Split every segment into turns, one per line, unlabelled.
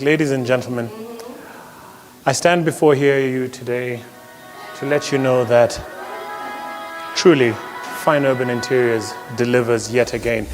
Ladies and gentlemen, I stand before you today to let you know that truly Fine Urban Interiors delivers yet again.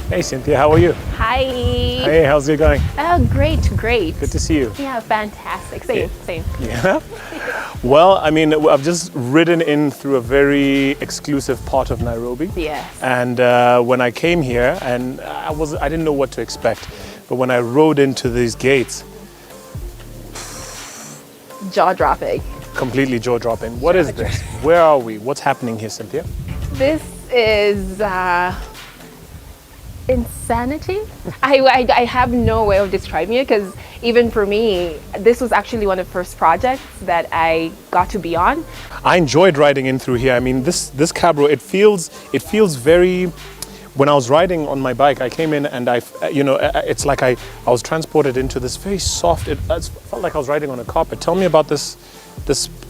Hey Cynthia, how are you?
Hi.
Hey, how's it going?
Oh, great.
Good to see you.
Yeah, fantastic. Same.
Yeah? Well, I mean, I've just ridden in through a very exclusive part of Nairobi.
Yes.
And when I came here, and I didn't know what to expect, but when I rode into these gates,
Jaw-dropping.
completely jaw-dropping. What is this? Where are we? What's happening here, Cynthia?
This is insanity. I have no way of describing it because even for me, this was actually one of the first projects that I got to be on.
I enjoyed riding in through here. I mean, this cab road, it feels very. When I was riding on my bike, I came in and it's like I was transported into this very soft. It felt like I was riding on a carpet. Tell me about this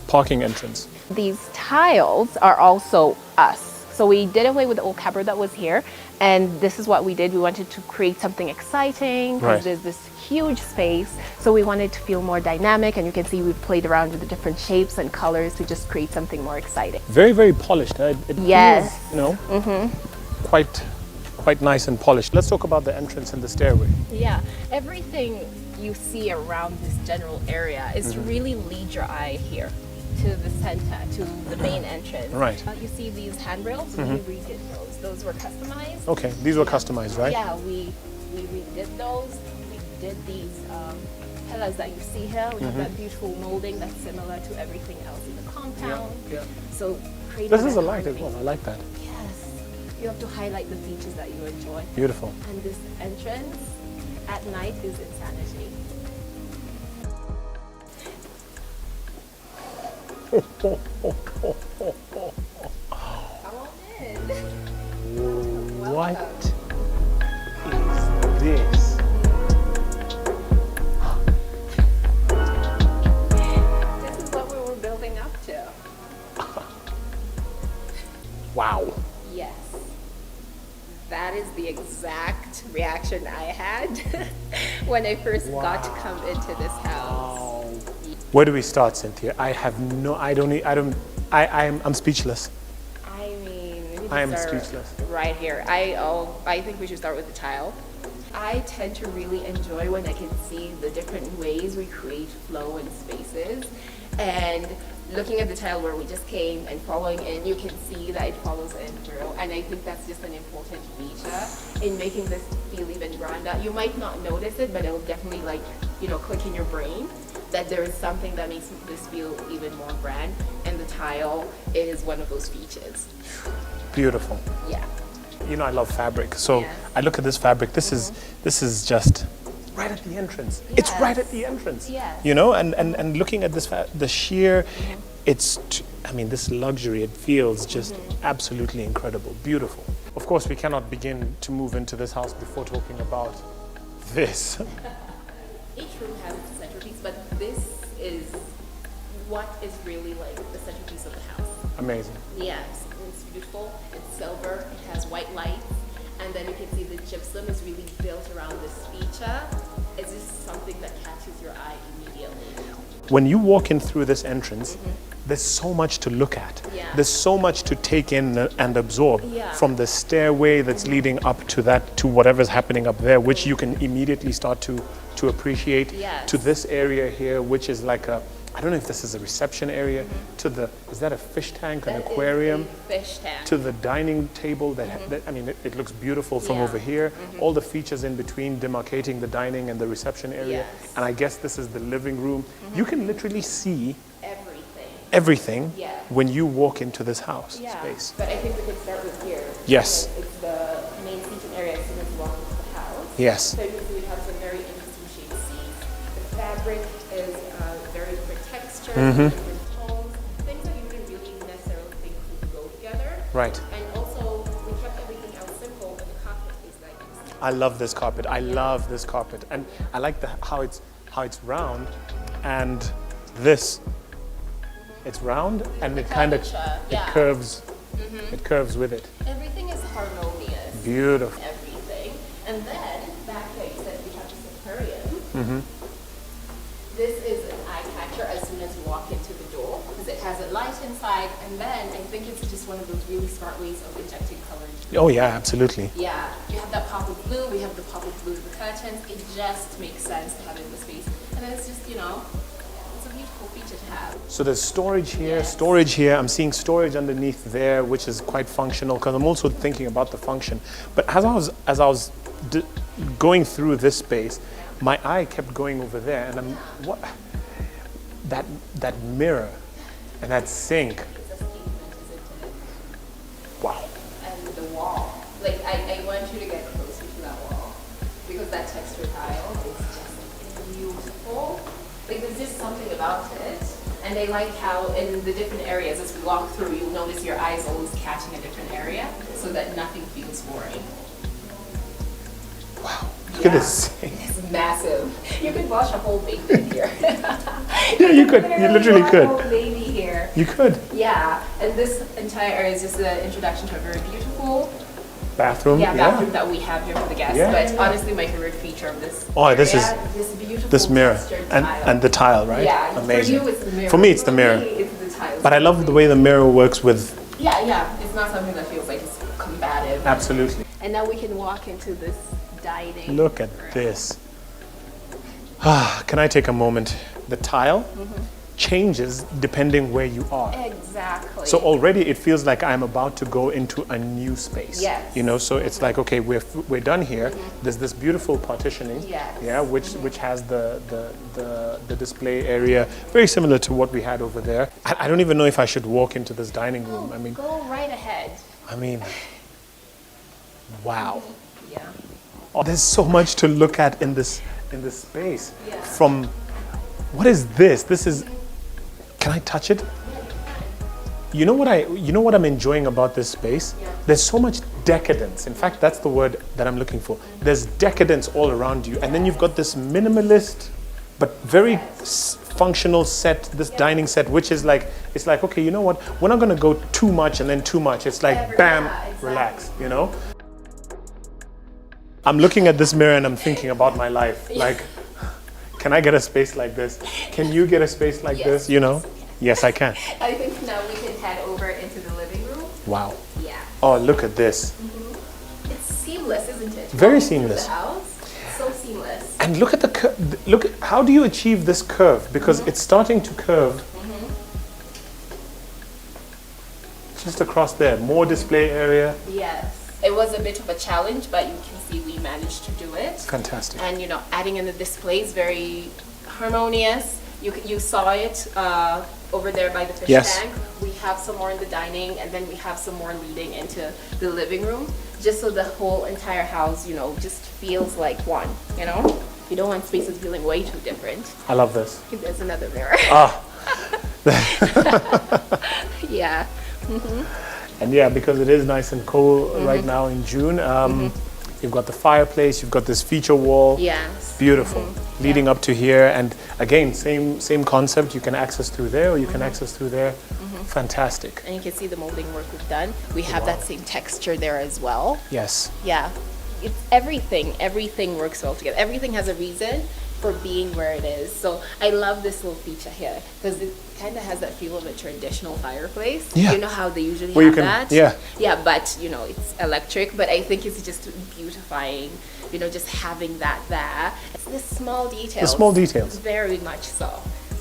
parking entrance.
These tiles are also us. So we did away with the old cupboard that was here, and this is what we did. We wanted to create something exciting because
Right.
there's this huge space. So we wanted to feel more dynamic, and you can see we've played around with the different shapes and colors to just create something more exciting.
Very, very polished. It
Yes.
feels, quite nice and polished. Let's talk about the entrance and the stairway.
Yeah, everything you see around this general area is really lead your eye here to the center, to the main entrance.
Right.
You see these handrails, we redid those. Those were customized.
Okay, these were customized, right?
Yeah, we redid those. We did these pillars that you see here. We have that beautiful molding that's similar to everything else in the compound.
Yeah.
So creating
This is
that
a light as
harmony.
well. I like that.
Yes. You have to highlight the features that you enjoy.
Beautiful.
And this entrance at night is insanity. Come on in.
What is this?
This is what we were building up to.
Wow.
Yes. That is the exact reaction I had when I first got to come into this house.
Where do we start, Cynthia? I'm speechless.
I mean, we
I am
can start
speechless.
right here. I think we should start with the tile. I tend to really enjoy when I can see the different ways we create flow and spaces. And looking at the tile where we just came and following in, you can see that it follows in through. And I think that's just an important feature in making this feel even grander. You might not notice it, but it'll definitely click in your brain that there is something that makes this feel even more grand. And the tile is one of those features.
Beautiful.
Yeah.
I love fabric. So
Yes.
I look at this fabric. This is just right at the entrance. It's right at the entrance.
Yes.
And looking at this, the sheer, this luxury, it feels just absolutely incredible, beautiful. Of course, we cannot begin to move into this house before talking about this.
Each room has its centerpiece, but this is what is really like the centerpiece of the house.
Amazing.
Yes, it's beautiful, it's silver, it has white lights, and then you can see the gypsum is really built around this feature. It's just something that catches your eye immediately.
When you walk in through this entrance, there's so much to look at.
Yeah.
There's so much to take in and absorb
Yeah.
from the stairway that's leading up to whatever's happening up there, which you can immediately start to appreciate,
Yes.
to this area here, which is like I don't know if this is a reception area, to the, is that a fish tank, an
That is
aquarium?
a fish tank.
To the dining table that I mean, it looks beautiful from
Yeah.
over here. All the features in between demarcating the dining and the reception area.
Yes.
And I guess this is the living room. You can literally see
Everything.
everything
Yeah.
when you walk into this house
Yeah.
space.
But I think we could start with here.
Yes.
Because it's the main seating area as soon as you walk into the house.
Yes.
So you can see we have some very interesting shaped seats. The fabric is very different texture, different tones, things that you wouldn't really necessarily think would go together.
Right.
And also, we kept everything else simple, but the carpet is like this.
I love this carpet. I love this carpet. And I like how it's round, and this, it's round and it kind of
curvature,
it
yeah.
curves. It curves with it.
Everything is harmonious.
Beautiful.
Everything. And then, back there, you said we have this aquarium. This is an eye catcher as soon as you walk into the door, because it has a light inside, and then I think it's just one of those really smart ways of injecting color into the
Oh yeah, absolutely.
Yeah, you have that pop of blue, we have the pop of blue in the curtains. It just makes sense to have it in the space. And then it's just, you know, it's a beautiful feature to have.
So there's storage here,
Yes.
storage here. I'm seeing storage underneath there, which is quite functional because I'm also thinking about the function. But as I was going through this space, my eye kept going over there, and that mirror and that sink.
It's a statement, isn't it?
Wow.
And the wall. Like, I want you to get closer to that wall, because that texture tile is just beautiful. Like, there's just something about it. And I like how in the different areas, as we walk through, you'll notice your eyes always catching a different area, so that nothing feels boring.
Wow. Look at this sink.
It's massive. You could wash a whole baby here.
Yeah, you could. You literally
wash
could.
A whole baby here.
You could.
Yeah, and this entire area is just the introduction to a very beautiful
Bathroom.
bathroom that we have here for the guests.
Yeah.
But honestly, my favorite feature of this
This
area,
is
this beautiful
this mirror
textured
and
tile.
the tile, right?
Yeah,
Amazing.
for you it's the mirror.
For me, it's the
For
mirror.
me, it's the tile.
But I love the way the mirror works with.
Yeah, it's not something that feels like it's combative.
Absolutely.
And now we can walk into this dining.
Look at
room.
this. Can I take a moment? The tile changes depending where you are.
Exactly.
So already it feels like I'm about to go into a new space.
Yes.
You know, so it's like, okay, we're done here. There's this beautiful partitioning.
Yes.
Yeah, which has the display area, very similar to what we had over there. I don't even know if I should walk into this dining room.
Go right ahead.
Wow.
Yeah.
Oh, there's so much to look at in this space.
Yeah.
From what is this? This is. Can I touch it? You know what I'm enjoying about this space?
Yeah.
There's so much decadence. In fact, that's the word that I'm looking for. There's decadence all around you, and then you've got this minimalist, but very functional set, this dining set, which is like, it's like, okay, you know what? We're not going to go too much and then too much. It's like, bam,
exactly.
relax. You know. I'm looking at this mirror and I'm thinking about my life. Like, can I get a space like this? Can you get a space like this? You know? Yes, I can.
I think now we can head over into the living room.
Wow.
Yeah.
Oh, look at this.
It's seamless, isn't it?
Very
Walking through
seamless.
The house, so seamless.
And look at the curve. Look at how do you achieve this curve? Because it's starting to curve. Just across there, more display area.
Yes. It was a bit of a challenge, but you can see we managed to do it.
Fantastic.
And you know, adding in the display is very harmonious. You saw it over there by the fish
Yes.
tank. We have some more in the dining, and then we have some more leading into the living room, just so the whole entire house, you know, just feels like one. You know, you don't want spaces feeling way too different.
I love this.
There's another mirror. Yeah.
And yeah, because it is nice and cool right now in June. You've got the fireplace, you've got this feature wall.
Yes.
Beautiful. Leading up to here, and again, same concept. You can access through there, or you can access through there. Fantastic.
And you can see the molding work we've done. We have that same texture there as well.
Yes.
Yeah. It's everything works well together. Everything has a reason for being where it is. So I love this little feature here because it kind of has that feel of a traditional fireplace.
Yeah.
You know how they usually
Where you
have
can-
that?
yeah.
Yeah, but you know, it's electric, but I think it's just beautifying, you know, just having that there. It's the small details.
The small details.
Very much so.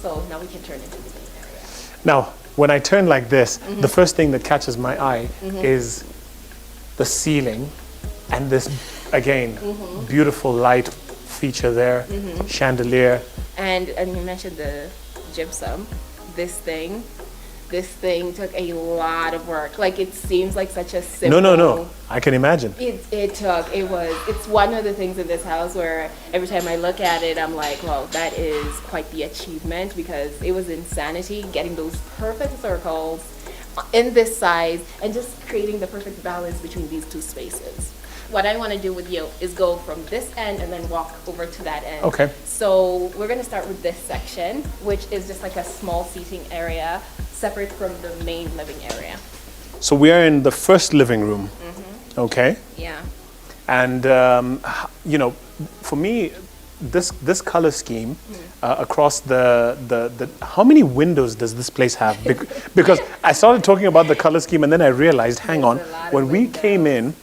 So now we can turn into the main area.
Now, when I turn like this, the first thing that catches my eye is the ceiling and this, again, beautiful light feature there, chandelier.
And you mentioned the gypsum. This thing took a lot of work. Like, it seems like such a simple...
No. I can imagine.
It's one of the things in this house where every time I look at it, I'm like, well, that is quite the achievement, because it was insanity getting those perfect circles in this size and just creating the perfect balance between these two spaces. What I want to do with you is go from this end and then walk over to that end.
Okay.
So we're going to start with this section, which is just like a small seating area separate from the main living area.
So we are in the first living room. Okay.
Yeah.
And, for me, this color scheme across the how many windows does this place have? Because I started talking about the color scheme and then I realized, hang on, when we came in,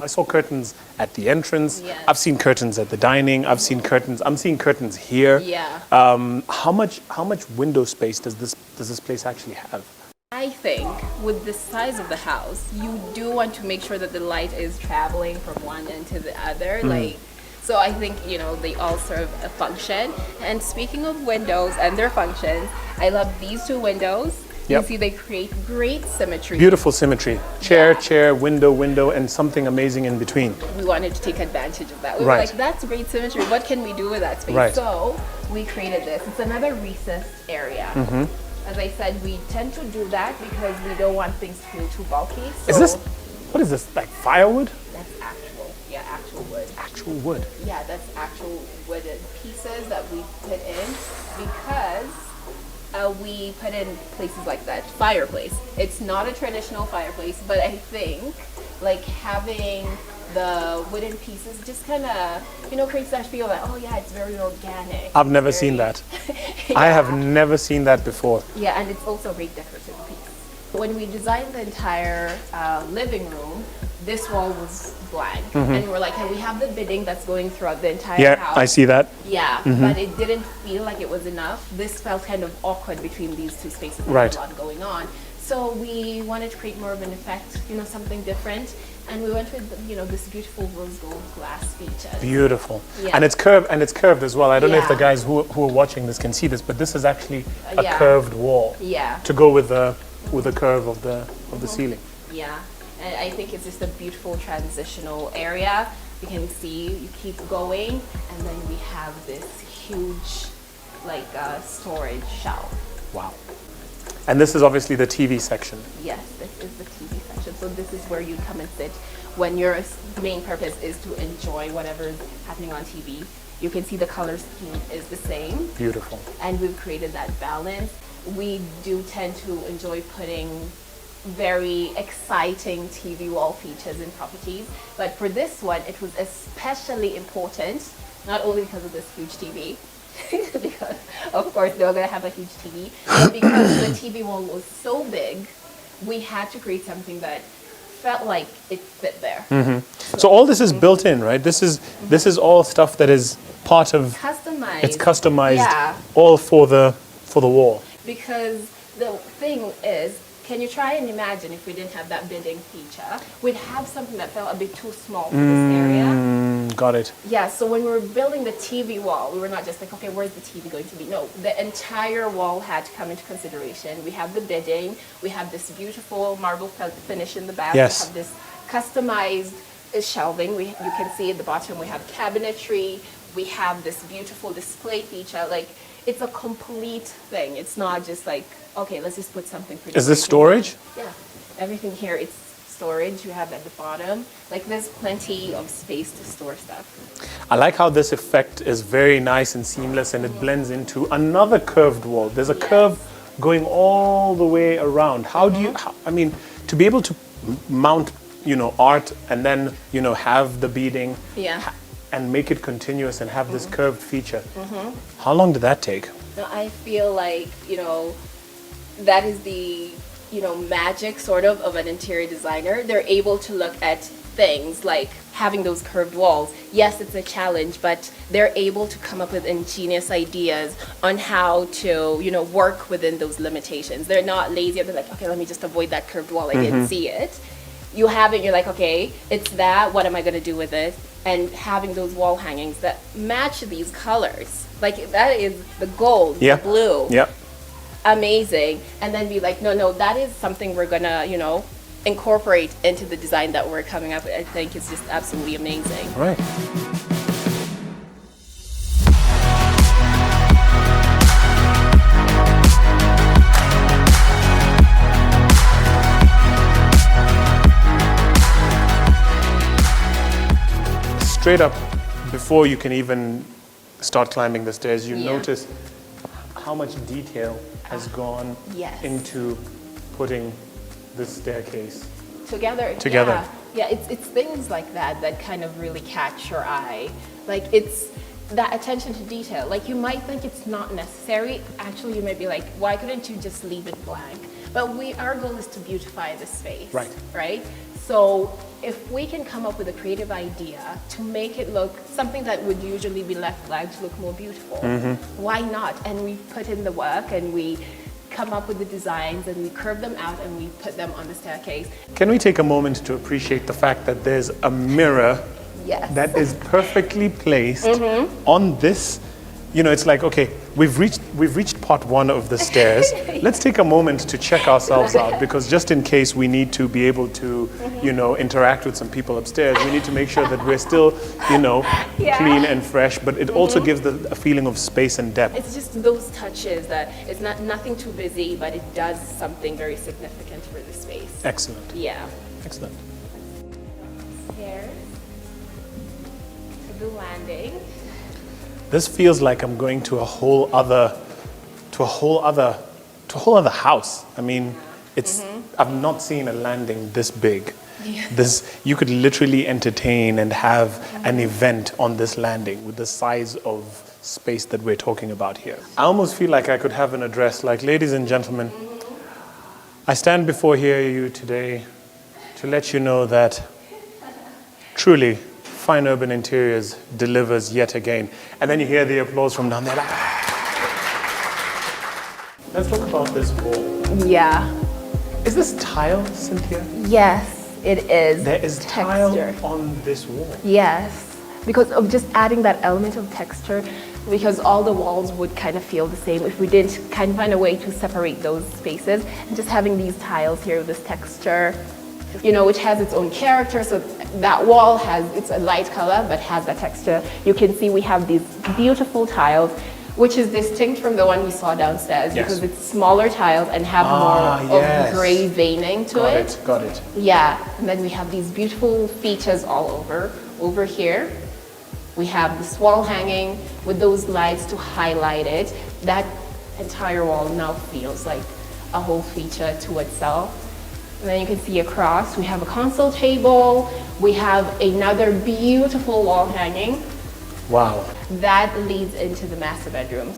I saw curtains at the entrance.
Yes.
I've seen curtains at the dining. I'm seeing curtains here.
Yeah.
How much window space does this place actually have?
I think with the size of the house, you do want to make sure that the light is traveling from one end to the other. So I think, they all serve a function. And speaking of windows and their functions, I love these two windows. You see they create great symmetry.
Beautiful symmetry. Chair, window, and something amazing in between.
We wanted to take advantage of that. We were
Right.
like, that's great symmetry. What can we do with that space?
Right.
So we created this. It's another recessed area. As I said, we tend to do that because we don't want things to feel too bulky. So
What is this, like firewood?
That's actual wood.
Actual wood.
Yeah, that's actual wooden pieces that we put in because we put in places like that. Fireplace. It's not a traditional fireplace, but I think like having the wooden pieces just kind of, creates that feel like, oh yeah, it's very organic.
I've never seen that. I have never seen that before.
Yeah, and it's also a great decorative piece. When we designed the entire living room, this wall was blank. And we're like, hey, we have the bidding that's going throughout the entire house.
Yeah, I see that.
Yeah, but it didn't feel like it was enough. This felt kind of awkward between these two spaces. There's
Right.
a lot going on. So we wanted to create more of an effect, something different. And we went with, this beautiful rose gold glass feature.
Beautiful.
Yeah.
And it's curved as well. I don't know if the
Yeah.
guys who are watching this can see this, but this is actually a
Yeah.
curved wall
Yeah.
to go with the curve of the ceiling.
Yeah, and I think it's just a beautiful transitional area. You can see, you keep going, and then we have this huge, storage shelf.
Wow. And this is obviously the TV section.
Yes, this is the TV section. So this is where you come and sit when your main purpose is to enjoy whatever is happening on TV. You can see the color scheme is the same.
Beautiful.
And we've created that balance. We do tend to enjoy putting very exciting TV wall features in properties, but for this one it was especially important, not only because of this huge TV, because of course they were going to have a huge TV, but because the TV wall was so big, we had to create something that felt like it fit there.
So all this is built in, right? This is all stuff that is part of.
Customized.
It's customized.
Yeah.
All for the wall.
Because the thing is, can you try and imagine if we didn't have that bidding feature? We'd have something that felt a bit too small for this area.
Got it.
Yeah, so when we were building the TV wall, we were not just like, okay, where's the TV going to be? No, the entire wall had to come into consideration. We have the bidding, we have this beautiful marble finish in the back,
Yes.
we have this customized shelving. You can see at the bottom we have cabinetry, we have this beautiful display feature. Like, it's a complete thing. It's not just like, okay, let's just put something pretty.
Is this storage?
Yeah, everything here, it's storage. You have at the bottom. Like, there's plenty of space to store stuff.
I like how this effect is very nice and seamless, and it blends into another curved wall. There's a curve going all the way around. How do you? To be able to mount, art and then have the beading.
Yeah.
And make it continuous and have this curved feature. How long did that take?
Now, I feel like, that is the, magic sort of an interior designer. They're able to look at things like having those curved walls. Yes, it's a challenge, but they're able to come up with ingenious ideas on how to, work within those limitations. They're not lazy. They're like, okay, let me just avoid that curved wall. I didn't see it. You have it, you're like, okay, it's that. What am I going to do with it? And having those wall hangings that match these colors. Like, that is the gold, the blue.
Yeah.
Amazing. And then be like, no, that is something we're going to, incorporate into the design that we're coming up with. I think it's just absolutely amazing.
Right. Straight up, before you can even start climbing the stairs, you notice how much detail has gone into putting this staircase together. Yeah, it's things like that kind of really catch your eye. Like, it's that attention to detail. Like, you might think it's not necessary. Actually, you might be like, why couldn't you just leave it blank? But our goal is to beautify the space. Right? So if we can come up with a creative idea to make it look something that would usually be left blank to look more beautiful, why not? And we put in the work and we come up with the designs and we curve them out and we put them on the staircase. Can we take a moment to appreciate the fact that there's a mirror that is perfectly placed on this? It's like, okay, we've reached part one of the stairs. Let's take a moment to check ourselves out, because just in case we need to be able to, interact with some people upstairs, we need to make sure that we're still, clean and fresh, but it also gives a feeling of space and depth. It's just those touches that it's nothing too busy, but it does something very significant for the space. Excellent. Yeah. Excellent. Stairs to the landing. This feels like I'm going to a whole other house. I mean, I've not seen a landing this big. You could literally entertain and have an event on this landing with the size of space that we're talking about here. I almost feel like I could have an address like, ladies and gentlemen, I stand before you today to let you know that truly Fine Urban Interiors delivers yet again. And then you hear the applause from down there. Like, let's talk about this wall. Yeah. Is this tile, Cynthia? Yes, it is. There is texture. Tile on this wall. Yes, because of just adding that element of texture, because all the walls would kind of feel the same if we didn't kind of find a way to separate those spaces, and just having these tiles here with this texture, which has its own character. So that wall it's a light color, but has that texture. You can see we have these beautiful tiles, which is distinct from the one we saw downstairs, because it's smaller tiles and have more of gray veining to it. Got it. Yeah, and then we have these beautiful features all over. Over here, we have this wall hanging with those lights to highlight it. That entire wall now feels like a whole feature to itself. And then you can see across, we have a console table, we have another beautiful wall hanging. Wow. That leads into the master bedroom.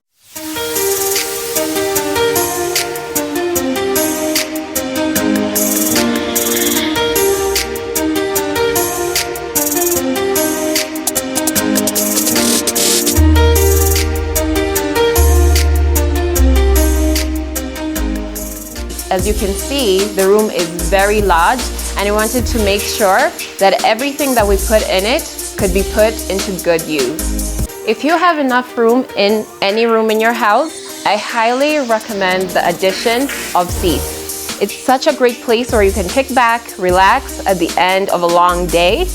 As you can see, the room is very large, and I wanted to make sure that everything that we put in it could be put into good use. If you have enough room in any room in your house, I highly recommend the addition of seats. It's such a great place where you can kick back, relax at the end of a long day.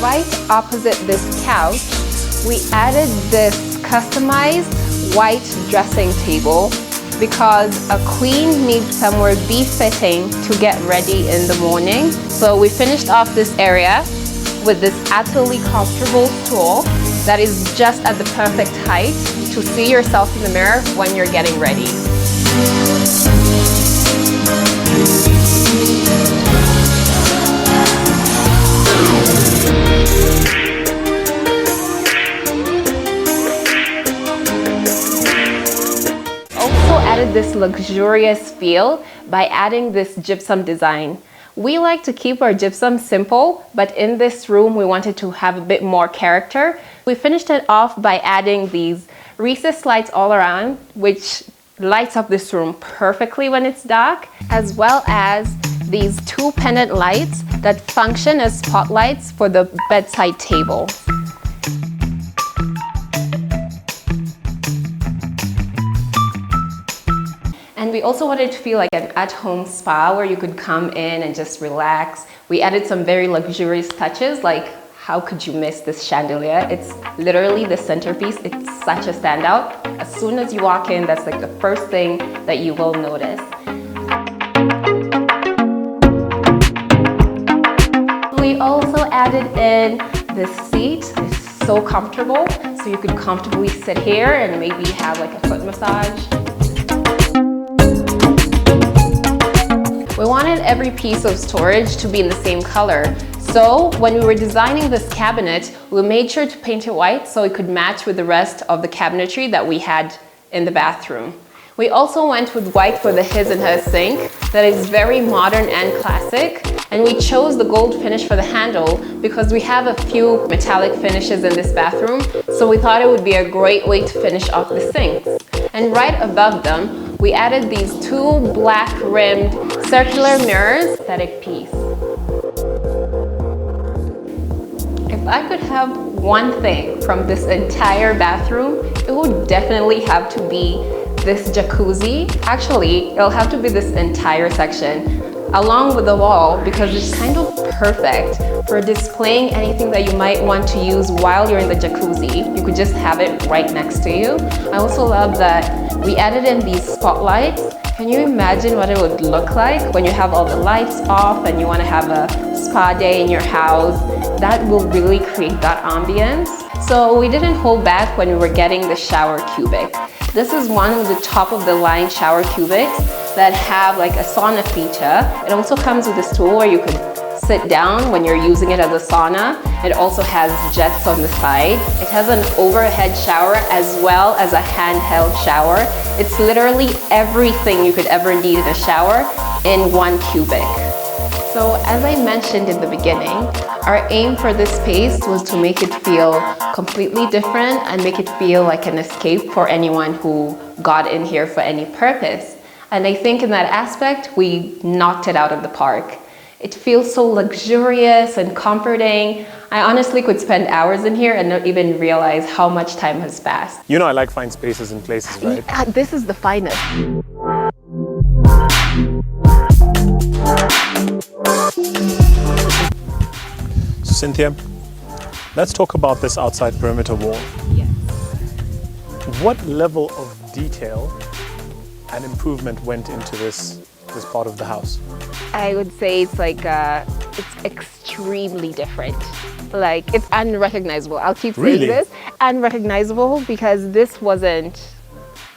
Right opposite this couch, we added this customized white dressing table because a queen needs somewhere befitting to get ready in the morning. So we finished off this area with this absolutely comfortable stool that is just at the perfect height to see yourself in the mirror when you're getting ready. Added this luxurious feel by adding this gypsum design,
We like to keep our gypsum simple, but in this room we wanted to have a bit more character. We finished it off by adding these recessed lights all around, which lights up this room perfectly when it's dark, as well as these 2 pendant lights that function as spotlights for the bedside table. And we also wanted to feel like an at-home spa where you could come in and just relax. We added some very luxurious touches, like how could you miss this chandelier? It's literally the centerpiece. It's such a standout. As soon as you walk in, that's like the first thing that you will notice. We also added in this seat. It's so comfortable, so you could comfortably sit here and maybe have like a foot massage. We wanted every piece of storage to be in the same color. So when we were designing this cabinet, we made sure to paint it white so it could match with the rest of the cabinetry that we had in the bathroom. We also went with white for the his and her sink that is very modern and classic. And we chose the gold finish for the handle because we have a few metallic finishes in this bathroom. So we thought it would be a great way to finish off the sinks. And right above them, we added these 2 black rimmed circular mirrors, aesthetic piece. If I could have one thing from this entire bathroom, it would definitely have to be this jacuzzi. Actually, it'll have to be this entire section along with the wall because it's kind of perfect for displaying anything that you might want to use while you're in the jacuzzi. You could just have it right next to you. I also love that we added in these spotlights. Can you imagine what it would look like when you have all the lights off and you want to have a spa day in your house? That will really create that ambience. So we didn't hold back when we were getting the shower cubic. This is one of the top of the line shower cubics that have like a sauna feature. It also comes with a stool where you could sit down when you're using it as a sauna. It also has jets on the side. It has an overhead shower as well as a handheld shower. It's literally everything you could ever need in a shower in one cubic. So as I mentioned in the beginning, our aim for this space was to make it feel completely different and make it feel like an escape for anyone who got in here for any purpose. And I think in that aspect, we knocked it out of the park. It feels so luxurious and comforting. I honestly could spend hours in here and not even realize how much time has passed.
You know I like fine spaces and places, right?
Yeah, this is the finest.
So Cynthia, let's talk about this outside perimeter wall.
Yes.
What level of detail and improvement went into this part of the house?
I would say it's like it's extremely different. Like it's unrecognizable. I'll keep saying this. Unrecognizable because this wasn't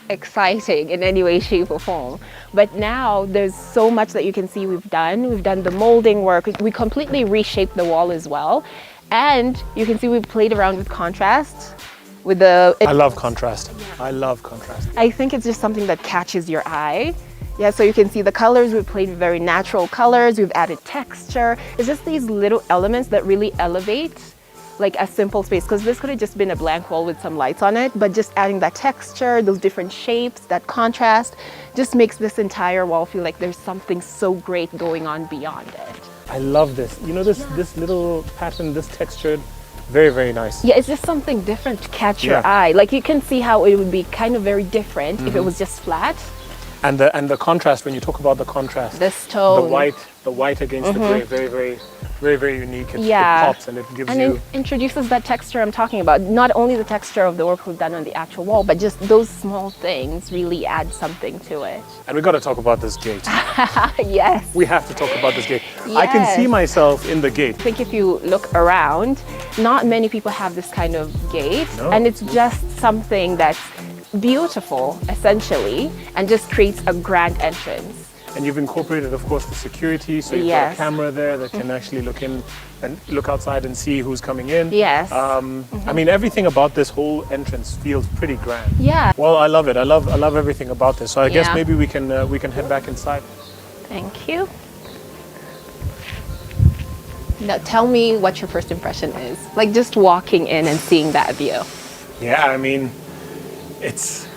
exciting in any way, shape or form. But now there's so much that you can see we've done. We've done the molding work. We completely reshaped the wall as well. And you can see we've played around with contrast. I love contrast. I love contrast.
I think it's just something that catches your eye. Yeah, so you can see the colors, we've played very natural colors, we've added texture. It's just these little elements that really elevate like a simple space, because this could have just been a blank wall with some lights on it, but just adding that texture, those different shapes, that contrast, just makes this entire wall feel like there's something so great going on beyond it.
I love this. You know, this little pattern, this texture, very, very nice.
Yeah, it's just something different to catch your eye. Like you can see how it would be kind of very different if it was just flat.
And the contrast, when you talk about the contrast,
this tone,
the white against the gray, very, very, very, very unique. It pops and it gives
and it introduces that texture I'm talking about. Not only the texture of the work we've done on the actual wall, but just those small things really add something to it.
And we got to talk about this gate.
Yes.
We have to talk about this gate.
Yes.
I can see myself in the gate.
I think if you look around, not many people have this kind of gate, and it's just something that's beautiful, essentially, and just creates a grand entrance.
And you've incorporated, of course, the security, so you've got a camera there that can actually look in and look outside and see who's coming in.
Yes.
I mean, everything about this whole entrance feels pretty grand.
Yeah.
Well, I love it. I love everything about this. So I guess maybe we can head back inside.
Thank you. Now tell me what your first impression is. Like just walking in and seeing that view.
Yeah, I mean, it's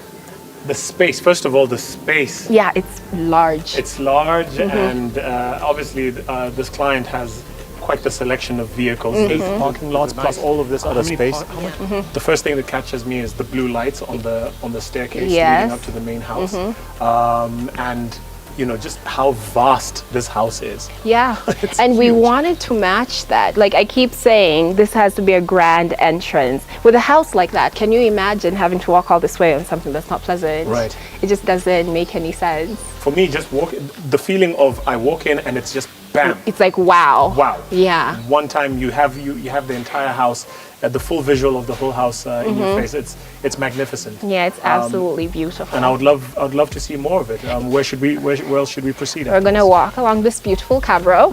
the space. First of all, the space.
Yeah, it's large.
It's large, and obviously this client has quite the selection of vehicles. 8 parking lots plus all of this other space. The first thing that catches me is the blue lights on the staircase leading up to the main house, and you know just how vast this house is.
Yeah, and we wanted to match that. Like I keep saying, this has to be a grand entrance. With a house like that, can you imagine having to walk all this way on something that's not pleasant?
Right.
It just doesn't make any sense.
For me, just the feeling of I walk in and it's just bam.
It's like wow.
Wow.
Yeah.
One time you have the entire house, the full visual of the whole house in your face. It's magnificent.
Yeah, it's absolutely beautiful.
And I would love to see more of it. Where else should we proceed?
We're gonna walk along this beautiful cabro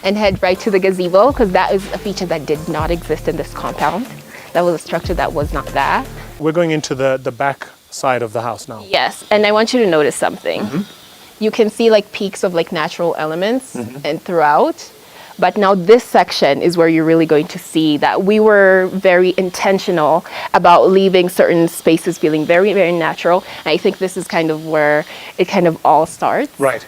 and head right to the gazebo, because that is a feature that did not exist in this compound. That was a structure that was not there.
We're going into the back side of the house now.
Yes, and I want you to notice something. You can see like peaks of like natural elements and throughout. But now this section is where you're really going to see that we were very intentional about leaving certain spaces feeling very, very natural. And I think this is kind of where it kind of all starts.
Right.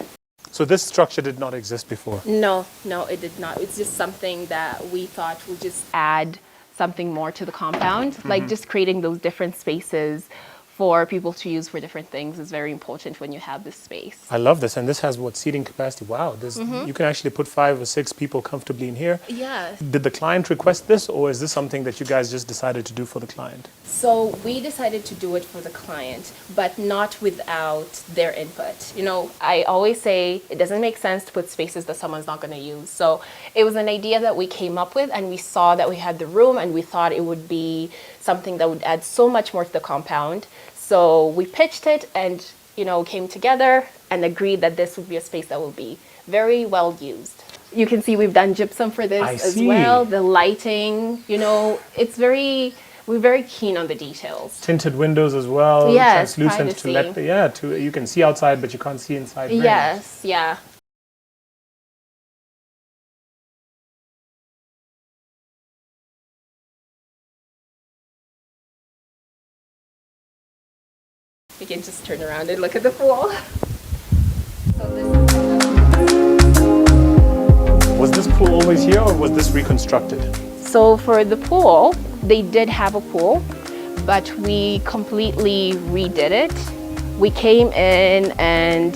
So this structure did not exist before.
No, it did not. It's just something that we thought would just add something more to the compound. Like just creating those different spaces for people to use for different things is very important when you have this space.
I love this, and this has what seating capacity. Wow, this you can actually put 5 or 6 people comfortably in here.
Yeah.
Did the client request this, or is this something that you guys just decided to do for the client?
So we decided to do it for the client, but not without their input. You know, I always say it doesn't make sense to put spaces that someone's not going to use. So it was an idea that we came up with, and we saw that we had the room, and we thought it would be something that would add so much more to the compound. So we pitched it and, you know, came together and agreed that this would be a space that would be very well used. You can see we've done gypsum for this as well. The lighting, you know, we're very keen on the details.
Tinted windows as well.
Yes,
translucent
privacy.
you can see outside, but you can't see inside. Very
Yes, yeah. We can just turn around and look at the pool.
Was this pool always here, or was this reconstructed?
So for the pool, they did have a pool, but we completely redid it. We came in and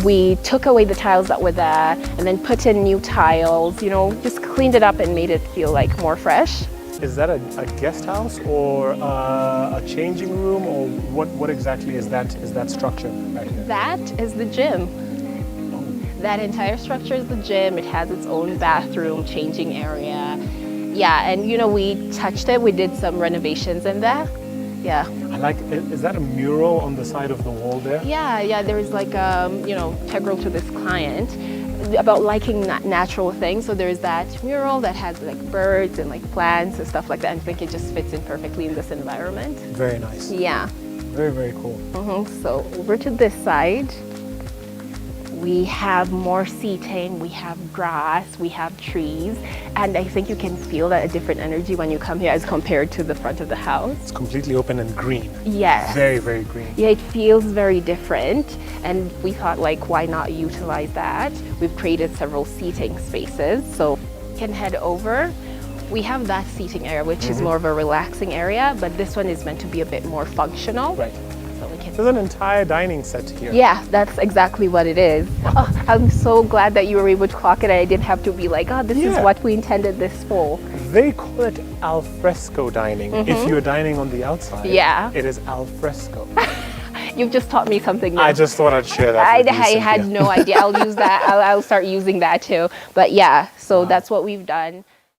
we took away the tiles that were there and then put in new tiles, you know, just cleaned it up and made it feel like more fresh.
Is that a guest house or a changing room, or what exactly is that structure right here?
That is the gym. That entire structure is the gym. It has its own bathroom, changing area. Yeah, and you know, we touched it. We did some renovations in there. Yeah.
I like, is that a mural on the side of the wall there?
Yeah, there's like, you know, integral to this client about liking natural things. So there's that mural that has like birds and like plants and stuff like that. And I think it just fits in perfectly in this environment.
Very nice.
Yeah.
Very, very cool.
So over to this side, we have more seating, we have grass, we have trees, and I think you can feel that a different energy when you come here as compared to the front of the house.
It's completely open and green.
Yes.
Very, very green.
Yeah, it feels very different, and we thought, like, why not utilize that? We've created several seating spaces, so you can head over. We have that seating area, which is more of a relaxing area, but this one is meant to be a bit more functional.
Right.
So we can.
There's an entire dining set here.
Yeah, that's exactly what it is. Oh, I'm so glad that you were able to clock it. I didn't have to be like, oh, this is what we intended this for.
They call it al fresco dining. If you're dining on the outside, it is al fresco.
You've just taught me something new.
I just thought I'd share that with you,
I had no idea. I'll use that. I'll start using that too. But yeah, so that's what we've done.